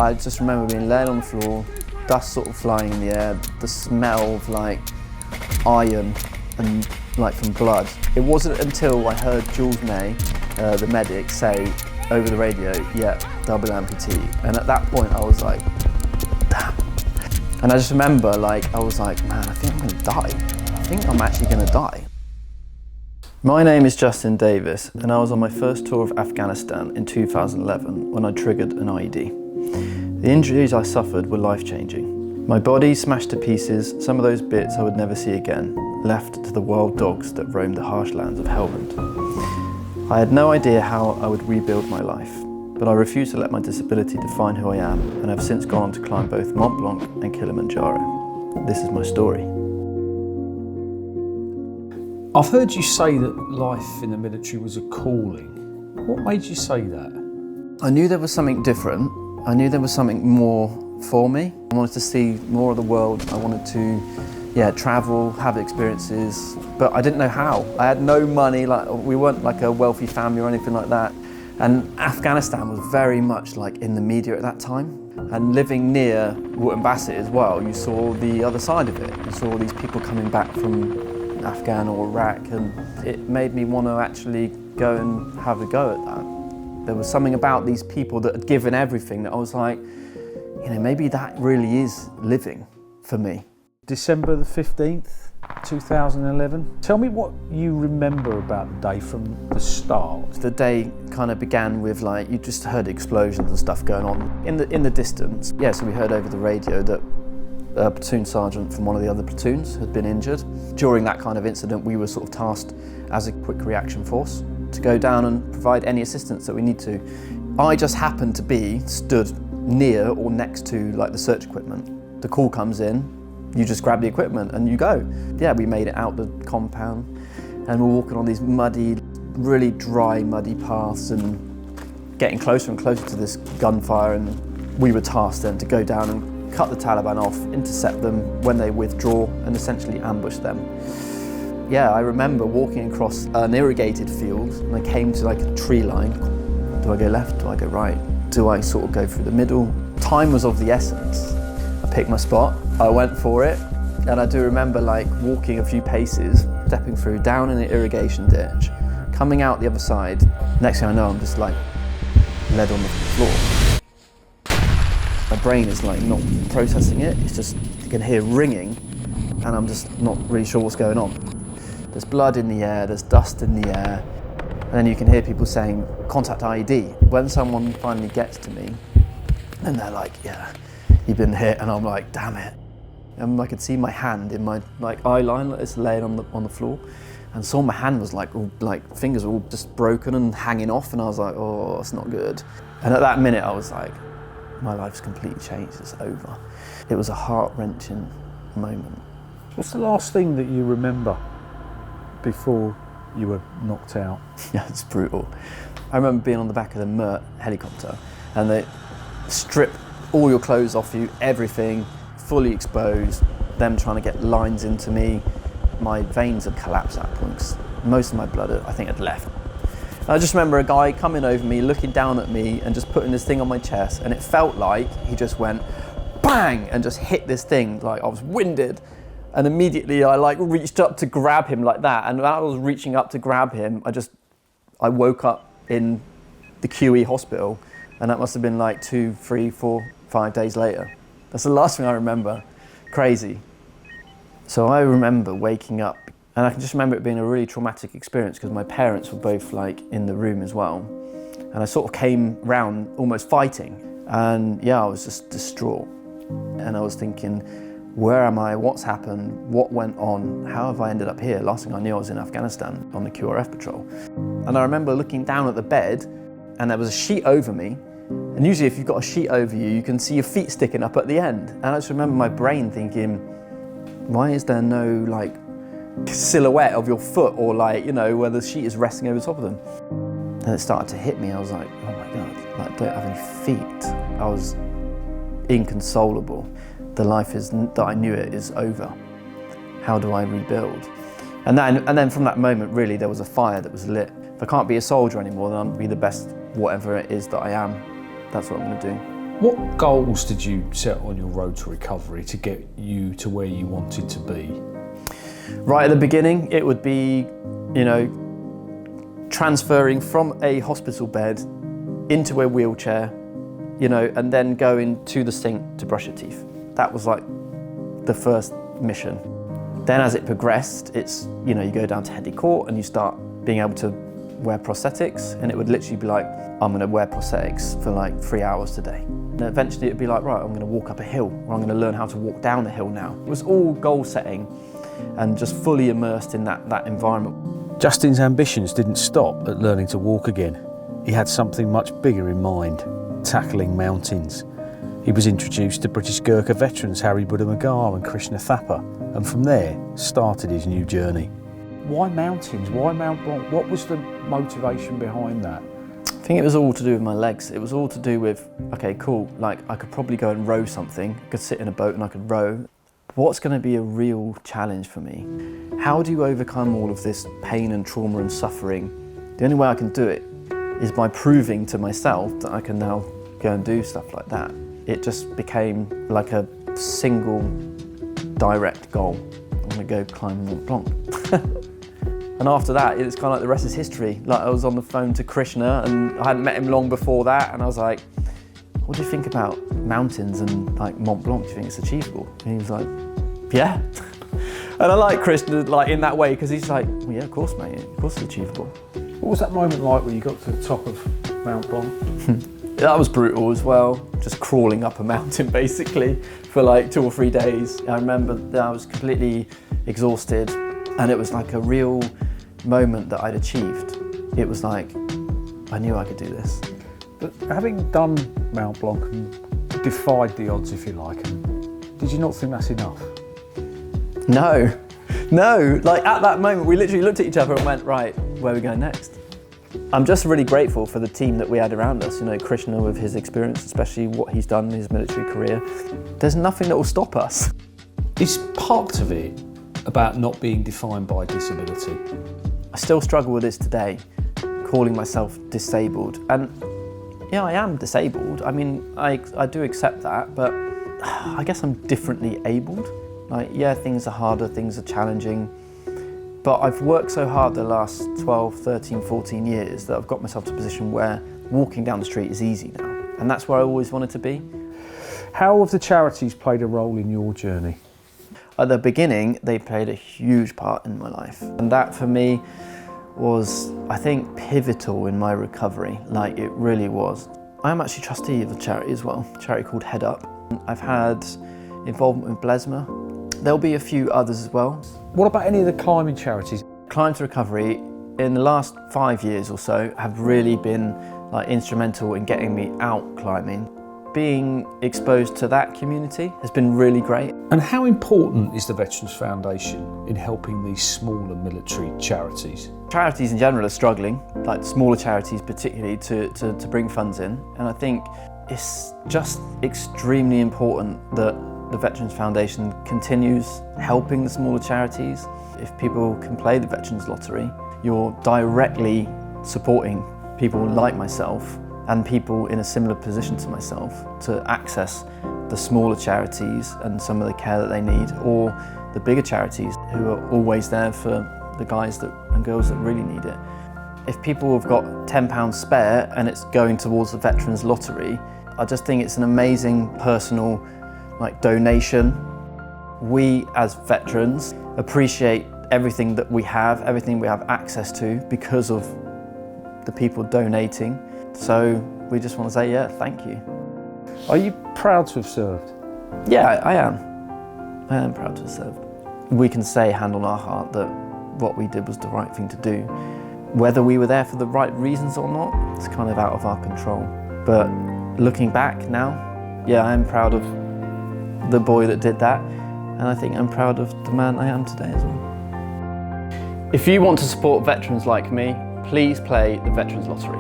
I just remember being laying on the floor, dust sort of flying in the air, the smell of like iron and like from blood. It wasn't until I heard Jules May, the medic, say over the radio, yeah, double amputee. And at that point I was like, damn. And I just remember I was like, man, I think I'm gonna die. I think I'm actually gonna die. My name is Justin Davis and I was on my first tour of Afghanistan in 2011 when I triggered an IED. The injuries I suffered were life-changing. My body smashed to pieces, some of those bits I would never see again, left to the wild dogs that roamed the harsh lands of Helmand. I had no idea how I would rebuild my life, but I refused to let my disability define who I am and have since gone on to climb both Mont Blanc and Kilimanjaro. This is my story. I've heard you say that life in the military was a calling. What made you say that? I knew there was something different. I knew there was something more for me. I wanted to see more of the world. I wanted to, travel, have experiences, but I didn't know how. I had no money, we weren't like a wealthy family or anything like that. And Afghanistan was very much like in the media at that time. And living near Mont Blanc as well, you saw the other side of it. You saw all these people coming back from Afghan or Iraq, and it made me want to actually go and have a go at that. There was something about these people that had given everything that I was like, maybe that really is living for me. December the 15th, 2011. Tell me what you remember about the day from the start. The day kind of began with you just heard explosions and stuff going on in the distance. Yeah, so we heard over the radio that a platoon sergeant from one of the other platoons had been injured. During that kind of incident, we were sort of tasked as a quick reaction force to go down and provide any assistance that we need to. I just happened to be stood near or next to the search equipment. The call comes in, you just grab the equipment and you go. Yeah, we made it out the compound and we're walking on these muddy, really dry, muddy paths and getting closer and closer to this gunfire, and we were tasked then to go down and cut the Taliban off, intercept them when they withdraw and essentially ambush them. Yeah, I remember walking across an irrigated field and I came to a tree line. Do I go left? Do I go right? Do I sort of go through the middle? Time was of the essence. I picked my spot, I went for it, and I do remember walking a few paces, stepping through, down in the irrigation ditch, coming out the other side. Next thing I know, I'm just lead on the floor. My brain is not processing it, it's just, you can hear ringing, and I'm just not really sure what's going on. There's blood in the air, there's dust in the air, and then you can hear people saying, contact IED. When someone finally gets to me, and they're like, yeah, you've been hit, and I'm like, damn it. And I could see my hand in my eye line, it's laying on the floor, and saw my hand was fingers were all just broken and hanging off, and I was like, oh, it's not good. And at that minute I was like, my life's completely changed, it's over. It was a heart-wrenching moment. What's the last thing that you remember before you were knocked out? Yeah, it's brutal. I remember being on the back of the Murt helicopter and they strip all your clothes off you, everything, fully exposed, them trying to get lines into me. My veins had collapsed at that point because most of my blood, I think, had left. And I just remember a guy coming over me, looking down at me and just putting this thing on my chest, and it felt like he just went bang and just hit this thing, I was winded. And immediately I reached up to grab him like that, and when I was reaching up to grab him, I woke up in the QE hospital, and that must have been 2, 3, 4, 5 days later. That's the last thing I remember. Crazy. So I remember waking up, and I can just remember it being a really traumatic experience because my parents were both in the room as well. And I sort of came round almost fighting, and yeah, I was just distraught. And I was thinking, where am I? What's happened? What went on? How have I ended up here? Last thing I knew, I was in Afghanistan on the QRF patrol. And I remember looking down at the bed and there was a sheet over me. And usually if you've got a sheet over you, you can see your feet sticking up at the end. And I just remember my brain thinking, why is there no silhouette of your foot or where the sheet is resting over the top of them? And it started to hit me. I was like, oh my God, I don't have any feet. I was inconsolable. The life that I knew it is over. How do I rebuild? And then from that moment, really, there was a fire that was lit. If I can't be a soldier anymore, then I'm going to be the best whatever it is that I am. That's what I'm going to do. What goals did you set on your road to recovery to get you to where you wanted to be? Right at the beginning, it would be, transferring from a hospital bed into a wheelchair, and then going to the sink to brush your teeth. That was like the first mission. Then as it progressed, it's, you go down to Heady Court and you start being able to wear prosthetics, and it would literally be like, I'm gonna wear prosthetics for like 3 hours today. And eventually it'd be like, right, I'm gonna walk up a hill, or I'm gonna learn how to walk down a hill now. It was all goal setting and just fully immersed in that environment. Justin's ambitions didn't stop at learning to walk again. He had something much bigger in mind, tackling mountains. He was introduced to British Gurkha veterans Harry Buddha-Magar and Krishna Thapa, and from there started his new journey. Why mountains? Why Mont Blanc? What was the motivation behind that? I think it was all to do with my legs. It was all to do with, okay, cool, like I could probably go and row something. I could sit in a boat and I could row. What's going to be a real challenge for me? How do you overcome all of this pain and trauma and suffering? The only way I can do it is by proving to myself that I can now go and do stuff like that. It just became like a single direct goal. I'm going to go climb Mont Blanc. And after that, it's kind of like the rest is history. Like I was on the phone to Krishna and I hadn't met him long before that, and I was like, what do you think about mountains and like Mont Blanc? Do you think it's achievable? And he was like, yeah. And I like Krishna like in that way, because he's like, well, yeah, of course, mate, of course it's achievable. What was that moment like when you got to the top of Mont Blanc? That was brutal as well, just crawling up a mountain basically for like 2 or 3 days. I remember that I was completely exhausted, and it was like a real moment that I'd achieved. It was like, I knew I could do this. But having done Mont Blanc and defied the odds, if you like, did you not think that's enough? No, like at that moment we literally looked at each other and went, right, where are we going next? I'm just really grateful for the team that we had around us, Krishna with his experience, especially what he's done in his military career. There's nothing that will stop us. Is part of it about not being defined by disability? I still struggle with this today, calling myself disabled. And yeah, I am disabled. I mean, I do accept that, but I guess I'm differently abled. Like, yeah, things are harder, things are challenging, but I've worked so hard the last 12, 13, 14 years that I've got myself to a position where walking down the street is easy now. And that's where I always wanted to be. How have the charities played a role in your journey? At the beginning, they played a huge part in my life. And that for me was, I think, pivotal in my recovery. Like, it really was. I'm actually trustee of a charity as well, a charity called Head Up. I've had involvement with Blesma. There'll be a few others as well. What about any of the climbing charities? Climb to Recovery, in the last 5 years or so, have really been like instrumental in getting me out climbing. Being exposed to that community has been really great. And how important is the Veterans Foundation in helping these smaller military charities? Charities in general are struggling, like smaller charities particularly, to bring funds in. And I think it's just extremely important that the Veterans Foundation continues helping the smaller charities. If people can play the Veterans Lottery, you're directly supporting people like myself and people in a similar position to myself to access the smaller charities and some of the care that they need, or the bigger charities who are always there for the guys and girls that really need it. If people have got £10 spare and it's going towards the Veterans Lottery, I just think it's an amazing personal donation. We as veterans appreciate everything that we have, everything we have access to because of the people donating. So we just want to say, yeah, thank you. Are you proud to have served? Yeah, I am. I am proud to have served. We can say hand on our heart that what we did was the right thing to do. Whether we were there for the right reasons or not, it's kind of out of our control. But looking back now, yeah, I am proud of the boy that did that, and I think I'm proud of the man I am today as well. If you want to support veterans like me, please play the Veterans Lottery.